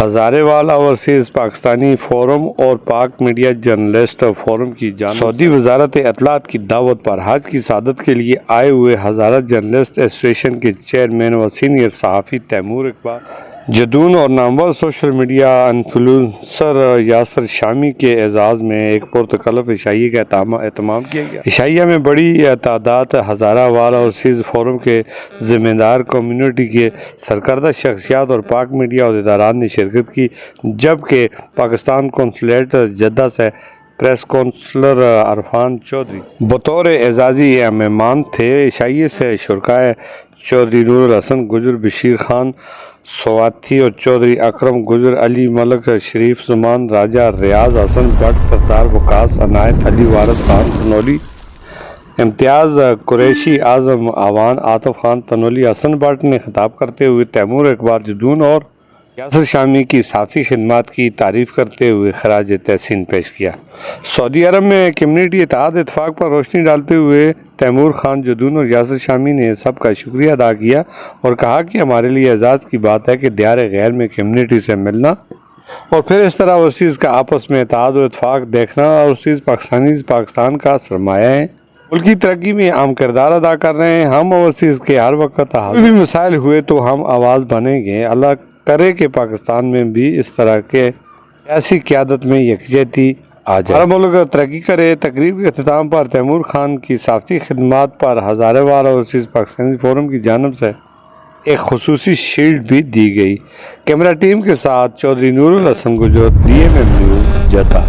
Hazare overseas Pakistani forum اور پاک media journalist forum کی جانب سعودی وزارت اطلاعات کی دعوت پر حج کی سعادت کے لیے آئے ہوئے ہزارہ جرنلسٹ ایسوسی ایشن کے چیئرمین و سینئر صحافی تیمور اقبال جدون اور نامور سوشل میڈیا انفلوئنسر یاسر شامی کے اعزاز میں ایک پرتکلف عشائیے کا اہتمام کیا گیا۔ عشائیہ میں بڑی تعداد ہزارہ وال اوورسیز فورم کے ذمہ دار، کمیونٹی کے سرکردہ شخصیات اور پاک میڈیا عہدیداران نے شرکت کی، جبکہ پاکستان قونصلیٹ جدہ سے پریس کونسلر عرفان چودھری بطور اعزازی مہمان تھے۔ عشائیے سے شرکائے چودھری نور الحسن گجر، بشیر خان سواتھی اور چودھری اکرم گجر، علی ملک، شریف زمان، راجہ ریاض حسن بٹ، سردار وقاص عنایت علی، وارث خان تنولی، امتیاز قریشی، اعظم اعوان، عاطف خان تنولی، حسن بٹ نے خطاب کرتے ہوئے تیمور اقبال جدون اور یاسر شامی کی صحافتی خدمات کی تعریف کرتے ہوئے خراج تحسین پیش کیا۔ سعودی عرب میں کمیونٹی اتحاد اتفاق پر روشنی ڈالتے ہوئے تیمور خان جدون اور یاسر شامی نے سب کا شکریہ ادا کیا اور کہا کہ ہمارے لیے اعزاز کی بات ہے کہ دیار غیر میں کمیونٹی سے ملنا اور پھر اس طرح اوورسیز کا آپس میں اتحاد و اتفاق دیکھنا۔ اوورسیز پاکستان کا سرمایہ ہے، ملکی ترقی میں اہم کردار ادا کر رہے ہیں۔ ہم اوورسیز کے ہر وقت کوئی بھی مسائل ہوئے تو ہم آواز بنیں گے۔ اللہ کرے کہ پاکستان میں بھی اس طرح کے سیاسی قیادت میں یکجہتی آ جائے، ہر ملک ترقی کرے۔ تقریب کے اختتام پر تیمور خان کی صحافتی خدمات پر ہزارے وال اوورسیز پاکستانی فورم کی جانب سے ایک خصوصی شیلڈ بھی دی گئی۔ کیمرہ ٹیم کے ساتھ چودھری نور الحسن گجر، DMM نیوز، جدہ۔